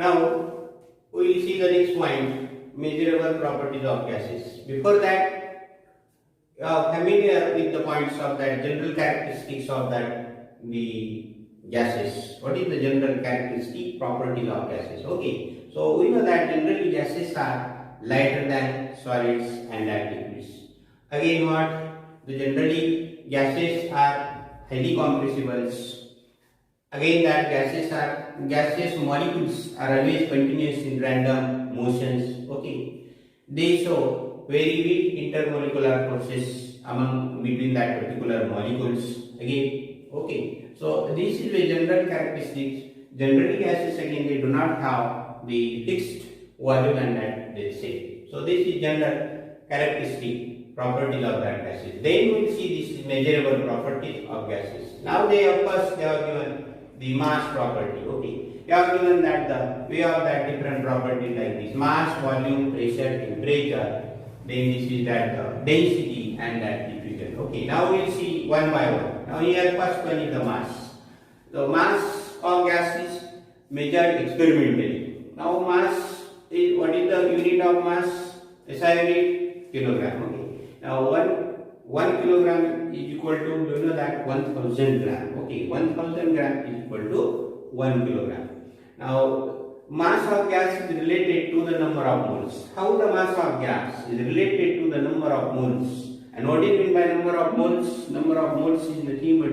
Now we will see the next point, measurable properties of gases. Before that, familiar with the points of that general characteristics of that the gases. What is the general characteristic properties of gases? Okay, so we know that generally gases are lighter than solids and than liquids. Again, what the generally gases are highly compressibles. Again, that gaseous molecules are always continuous in random motions. Okay, they show very weak intermolecular forces among between that particular molecules. Again, okay. So this is the general characteristics. Generally, gases again they do not have the fixed volume and that they say. So this is general characteristic properties of that gases. Then we will see this is measurable properties of gases. Now they of course they are given the mass property. Okay, they are given that the way of that different properties like this: mass, volume, pressure, temperature. Then this is that the density and that diffusion. Okay, now we will see one by one. Now here first one is the mass. The mass of gas is measured experimentally. Now mass is, what is the unit of mass? SI unit, kilogram. Okay. Now one kilogram is equal to, do you know that 1000 gram? Okay, 1000 gram is equal to 1 kilogram. Now mass of gas is related to the number of moles. How the mass of gas is related to the number of moles? And what do you mean by number of moles? Number of moles is nothing but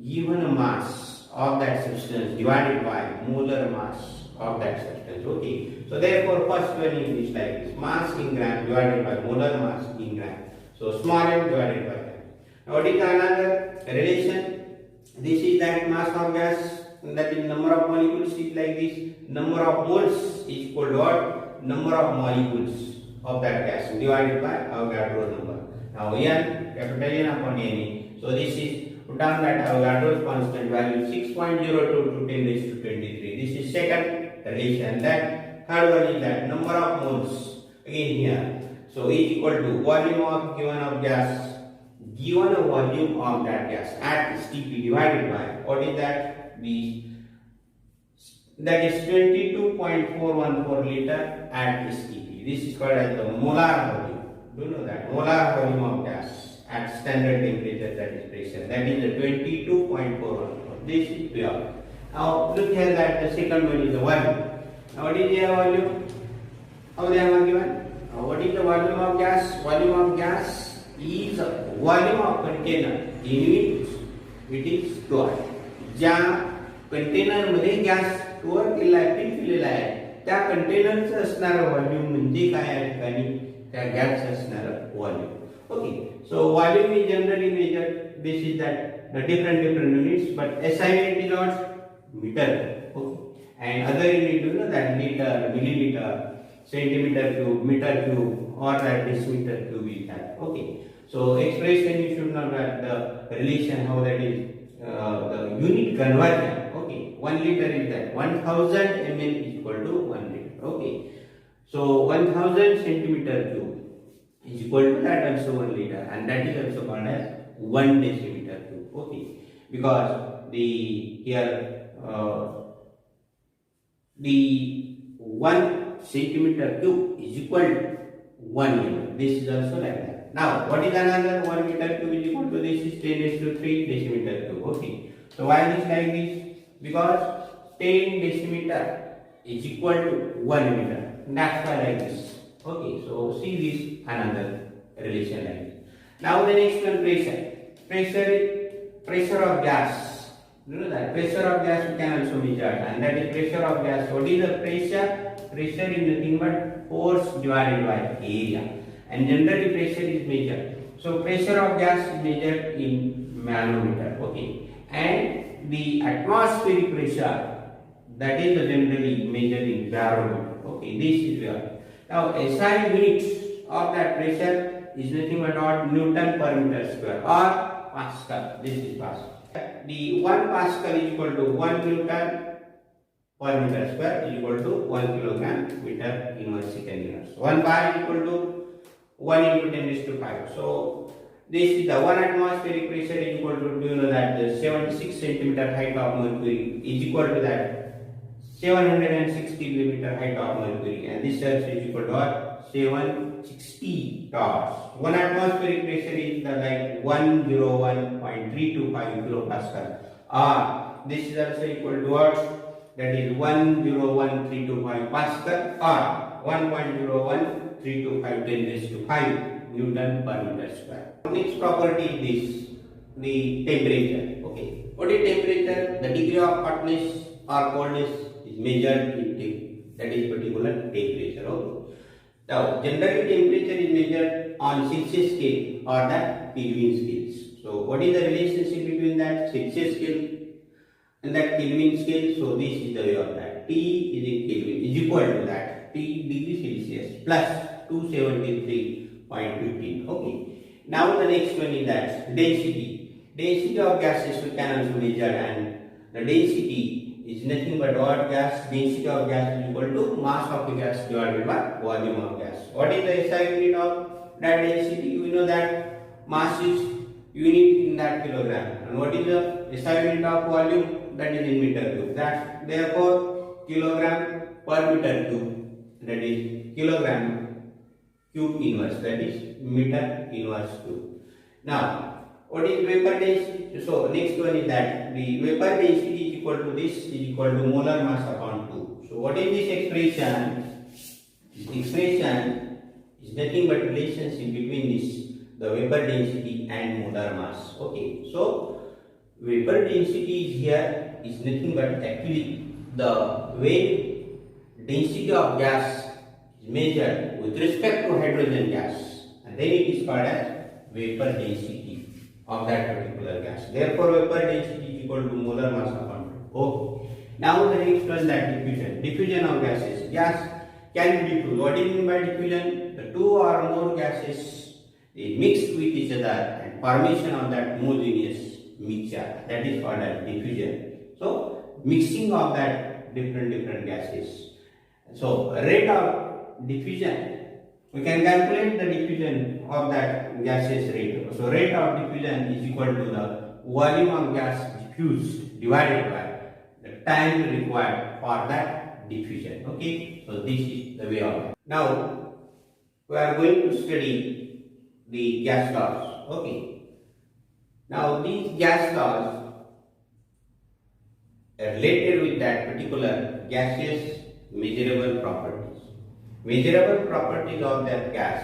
given mass of that substance divided by molar mass of that substance. Okay. So therefore first one is like this: mass in gram divided by molar mass in gram. So small m divided by gram. Now what is another relation? This is that mass of gas, that is number of molecules is like this. Number of moles is equal to what? Number of molecules of that gas divided by Avogadro's number. Now N, capital N upon N. So this is put down that Avogadro's constant value 6.02 to 10 raised to 23. This is second relation. That third one is that number of moles again here. So is equal to volume of given of gas, given a volume of that gas at STP divided by what is that? That is 22.414 liter at STP. This is called as the molar volume. Do you know that? Molar volume of gas at standard temperature, that is pressure. That is the 22.414. This is pure. Now look here that the second one is the volume. Now what is their volume? How they are given? Now what is the volume of gas? Volume of gas is volume of container in which it is stored. ज्या container मध्ये gas store केला आहे, fill केलेला आहे, त्या कंटेनरचं असणारं volume म्हणजे काय या ठिकाणी? त्या गॅसचं असणारं volume. Okay, so volume is generally measured. This is that the different units, but SI unit is not meter. Okay, and other unit you know that liter, milliliter, centimeter cube, meter cube, or that decimeter cube is that. Okay, so expression you should know that the relation how that is. The unit conversion. Okay, 1 liter is that 1000 ml is equal to 1 liter. Okay, so 1000 centimeter cube is equal to that also 1 liter, and that is also called as 1 decimeter cube. Okay, because the here the 1 centimeter cube is equal to 1 liter. This is also like that. Now, what is another 1 meter cube is equal to this is 10 raised to 3 decimeter cube. Okay. So why is like this? Because 10 decimeter is equal to 1 meter. That's why like this. Okay. So see this another relation like this. Now the next one, pressure. Pressure of gas. You know that pressure of gas we can also measure, and that is pressure of gas. What is the pressure? Pressure is nothing but force divided by area. And generally pressure is measured. So pressure of gas is measured in manometer. Okay, and the atmospheric pressure, that is generally measured in barometer. Okay, this is where. Now SI units of that pressure is nothing but what? Newton per meter square or Pascal. This is Pascal. The 1 Pascal is equal to 1 Newton per meter square is equal to 1 kilogram meter inverse second units. 1 bar is equal to 1 into 10 raised to 5. So this is the 1 atmospheric pressure is equal to, do you know that the 76 centimeter height of mercury is equal to that 760 millimeter height of mercury, and this surface is equal to what? 760 torrs. 1 atmospheric pressure is the like 101.325 kilopascal, or this is also equal to what? That is 101.325 pascal, or 1.01325 10 raised to 5 Newton per meter square. Next property is this, the temperature. Okay, what is temperature? The degree of hotness or coldness is measured in that is particular temperature. Okay. Now, generally temperature is measured on Celsius scale or the Kelvin scales. So, what is the relationship between that Celsius scale and that Kelvin scale? So, this is the way of that. T is in Kelvin is equal to that T degree Celsius plus 273.15. Okay. Now, the next one is that density. Density of gases we can also measure, and the density is nothing but what? Gas. Density of gas is equal to mass of the gas divided by volume of gas. What is the SI unit of that density? We know that mass is unit in that kilogram, and what is the SI unit of volume? That is in meter cube. That therefore kilogram per meter cube, that is kilogram cube inverse, that is meter inverse cube. Now, what is vapor density? So next one is that the vapor density is equal to this is equal to molar mass upon 2. So what is this expression? This expression is nothing but relationship between this, the vapor density and molar mass. Okay. So vapor density is here is nothing but actually the way density of gas is measured with respect to hydrogen gas, and then it is called as vapor density of that particular gas. Therefore, vapor density is equal to molar mass upon 2. Okay. Now the next one, that diffusion. Diffusion of gases. Gas can be diffused. What do you mean by diffusion? The two or more gases they mixed with each other and formation of that homogeneous mixture, that is called as diffusion. So mixing of that different gases. So rate of diffusion, we can calculate the diffusion of that gaseous rate. So rate of diffusion is equal to the volume of gas diffused divided by the time required for that diffusion. Okay. So this is the way of it. Now we are going to study the gas laws. Okay. Now these gas laws are related with that particular gaseous measurable properties. Measurable properties of that gas,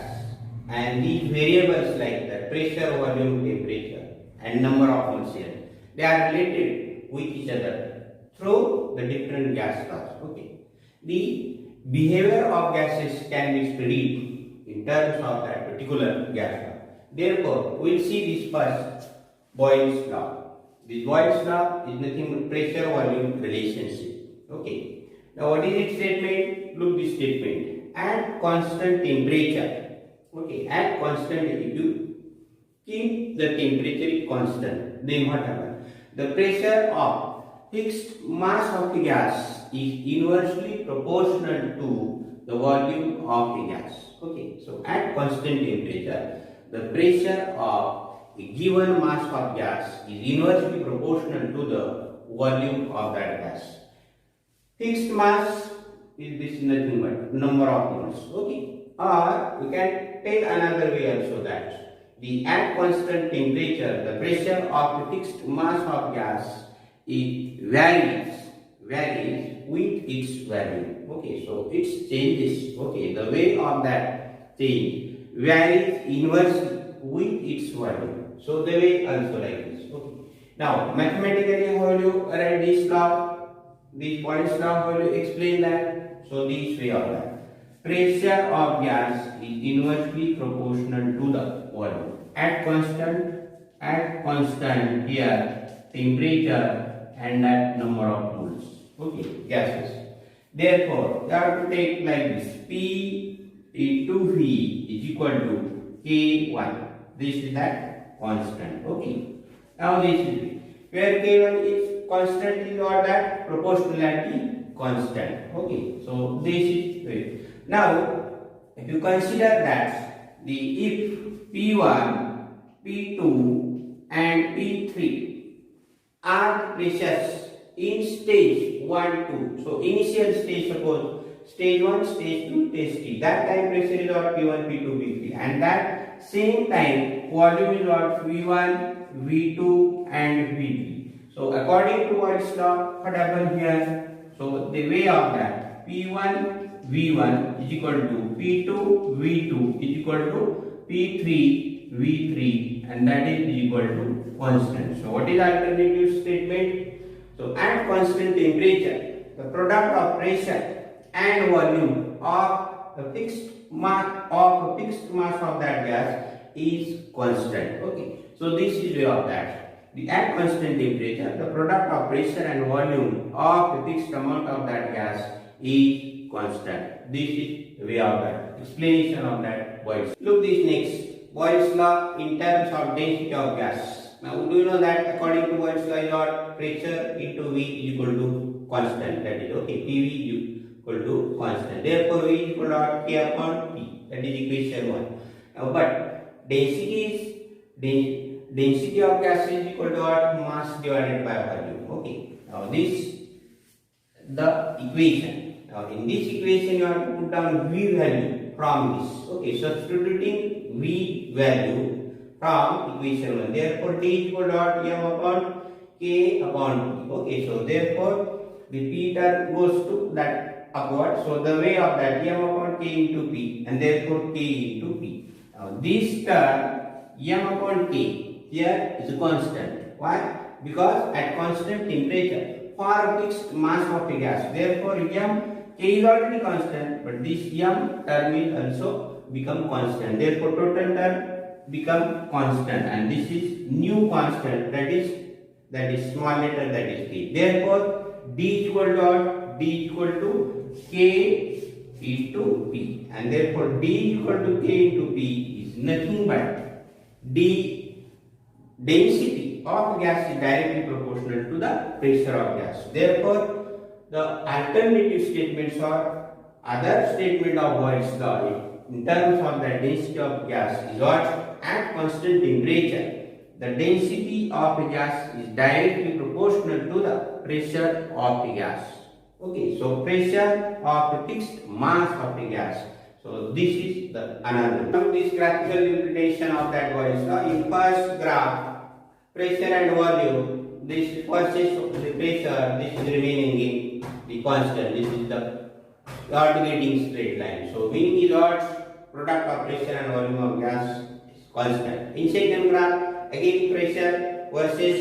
and these variables like the pressure, volume, temperature and number of molecules, they are related with each other through the different gas laws. Okay. The behavior of gases can be studied in terms of that particular gas law. Therefore, we will see this first, Boyle's law. This Boyle's law is nothing but pressure volume relationship. Okay. Now what is its statement? Look this statement. At constant temperature, okay, at constant, if you keep the temperature constant, then what happens? The pressure of fixed mass of the gas is inversely proportional to the volume of the gas. Okay, so at constant temperature, the pressure of a given mass of gas is inversely proportional to the volume of that gas. Fixed mass is this nothing but number of moles. Okay, or we can take another way also, that the at constant temperature the pressure of the fixed mass of gas it varies with its value. Okay, so it changes. Okay, the way of that change varies inversely with its value. So the way also like this. Okay. Now mathematically how will you write this law? This Boyle's law, how will you explain that? So this way of that. Pressure of gas is inversely proportional to the volume. At constant here temperature and that number of moles. Okay, gases. Therefore, you have to take like this. P into V is equal to K1. This is that constant. Okay. Now this is where K1 is constant is or that proportionality constant. Okay, so this is it. Now if you consider that if P1, P2 and P3 are pressures in stage stage 1, 2. So initial stage, suppose stage 1, stage 2, stage 3. That time pressure is what P1, P2, P3, and that same time volume is what V1, V2 and V3. So according to Boyle's law, what happens here? So the way of that, P1 V1 is equal to P2 V2 is equal to P3 V3, and that is equal to constant. So what is alternative statement? So at constant temperature, the product of pressure and volume of the fixed mass of that gas is constant. Okay. So this is way of that. At constant temperature, the product of pressure and volume of the fixed amount of that gas is constant. This is way of that. Explanation of that Boyle's. Look this next. Boyle's law in terms of density of gas. Now do you know that according to Boyle's law is what pressure into V is equal to constant. That is okay. PV is equal to constant. Therefore V is equal to K upon P. That is equation 1. Now but density of gas is equal to what? Mass divided by volume. Okay. Now this the equation. Now in this equation you have to put down V value from this. Okay. Substituting V value from equation 1. Therefore D is equal to what? M upon K upon P. Okay. So therefore the P term goes to that upward. So the way of that M upon K into P, and therefore K into P. Now this term M upon K here is a constant. Why? Because at constant temperature for a fixed mass of a gas, therefore M K is already constant, but this M term is also become constant. Therefore total term become constant, and this is new constant, that is small letter, that is K. Therefore D is equal to what? D is equal to K into P, and therefore D is equal to K into P is nothing but density of gas is directly proportional to the pressure of gas. Therefore the alternative statements or other statement of Boyle's law in terms of the density of gas is what? At constant temperature, the density of a gas is directly proportional to the pressure of the gas. Okay, so pressure of the fixed mass of the gas. So this is the another. Now this graphical interpretation of that Boyle's law. In first graph, pressure and volume. This first is the pressure. This is remaining in the constant. This is the getting straight line. So meaning is what? Product of pressure and volume of gas is constant. In second graph, again pressure versus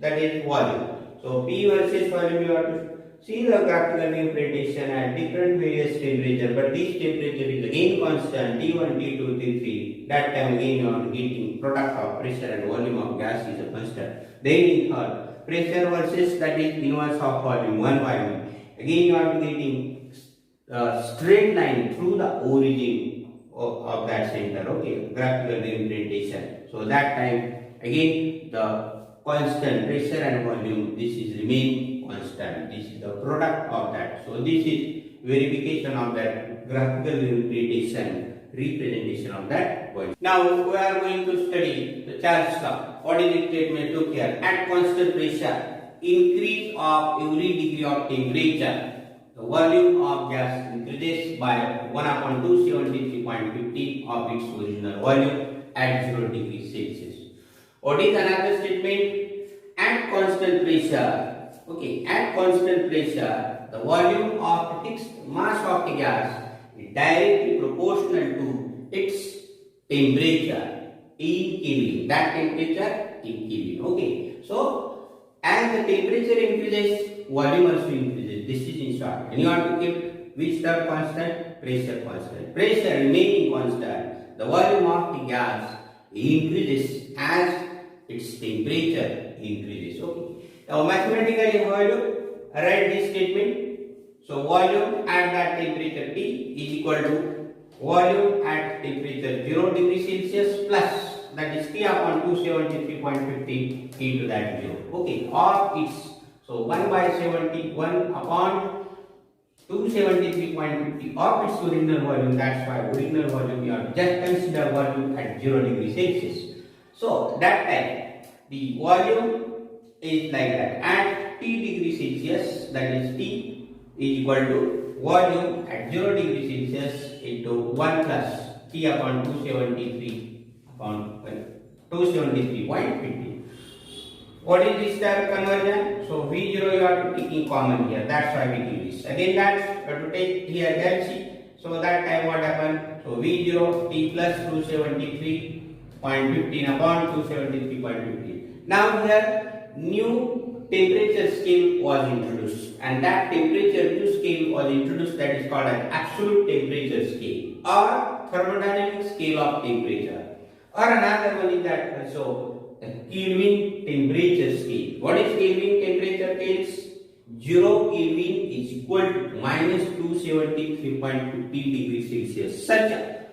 that is volume. So P versus volume, you have to see the graphical interpretation at different various temperature, but this temperature is again constant, T1, T2, T3. That time again you are getting product of pressure and volume of gas is a constant. Then in third, pressure versus that is inverse of volume, 1 volume. Again you are getting straight line through the origin of that center. Okay, graphical representation. So that time again the constant pressure and volume, this is remain constant. This is the product of that. So this is verification of that graphical representation of that point. Now we are going to study the Charle's law. What is the statement? Look here. At constant pressure, increase of every degree of temperature, the volume of gas increases by 1 upon 273.50 of its original volume at 0 degrees Celsius. What is another statement? At constant pressure, okay, at constant pressure, the volume of the fixed mass of the gas is directly proportional to its temperature in Kelvin. That temperature in Kelvin. Okay, so as the temperature increases, volume also increases. This is in short. And you have to keep which term constant? Pressure constant. Pressure remaining constant. The volume of the gas increases as its temperature increases. Okay. Now mathematically how you write this statement? So volume at that temperature T is equal to volume at temperature 0 degree Celsius plus that is T upon 273.50 into that 0. Okay. Of its, so 1 by 71 upon 273.50 of its original volume. That's why original volume you have to just consider volume at 0 degree Celsius. So that time the volume is like that. At T degree Celsius, that is T is equal to volume at 0 degree Celsius into 1 plus T upon 273 upon 273.50. What is this term conversion? So V0 you are to taking common here. That's why we do this. Again that you have to take here LC. So that time what happened? So V0 T plus 273.15 upon 273.15. Now here new temperature scale was introduced, and that temperature new scale was introduced, that is called an absolute temperature scale or thermodynamic scale of temperature, or another one is that also Kelvin temperature scale. What is Kelvin temperature scale? 0 Kelvin is equal to minus 273.50 degrees Celsius. Such a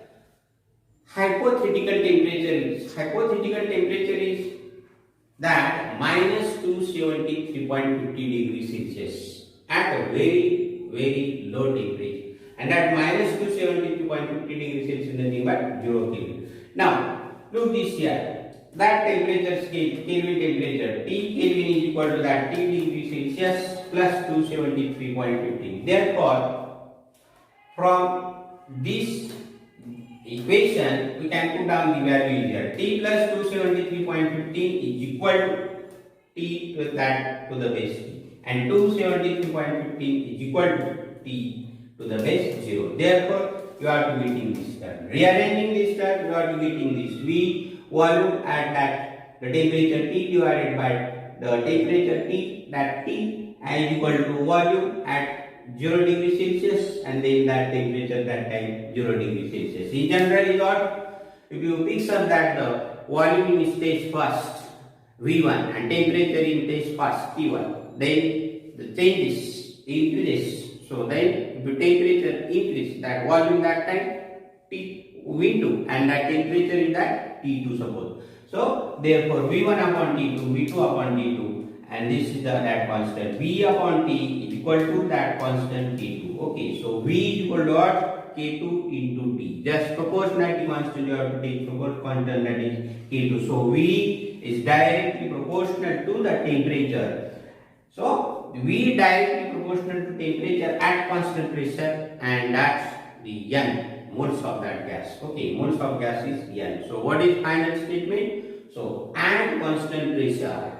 hypothetical temperature is that minus 273.50 degrees Celsius at a very low temperature, and that minus 273.50 degrees Celsius is nothing but 0 Kelvin. Now look this here. That temperature scale, Kelvin temperature, T Kelvin is equal to that T degree Celsius plus 273.50. Therefore, from this equation, we can put down the value here. T plus 273.15 is equal to T to that to the base T, and 273.15 is equal to T to the base 0. Therefore, you are to getting this term. Rearranging this term, you are to getting this V volume at that the temperature T divided by the temperature T, that T is equal to volume at 0 degree Celsius, and then that temperature that time 0 degree Celsius. In general is what? If you fix up that the volume in stage first V1 and temperature in stage first T1, then the changes increase. So then if the temperature increase, that volume that time T V2 and that temperature is that T2 suppose. So therefore V1 upon T2, V2 upon T2, and this is that constant. V upon T is equal to that constant T2. Okay, so V is equal to what? K2 into T. Just proportionality constant you have to take proportional constant, that is K2. So V is directly proportional to the temperature. So V directly proportional to temperature at constant pressure, and that's the N. Moles of that gas. Okay, moles of gas is N. So what is final statement? So at constant pressure,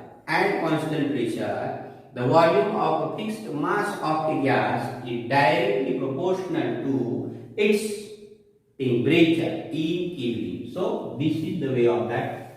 the volume of a fixed mass of a gas is directly proportional to its temperature in Kelvin. So this is the way of that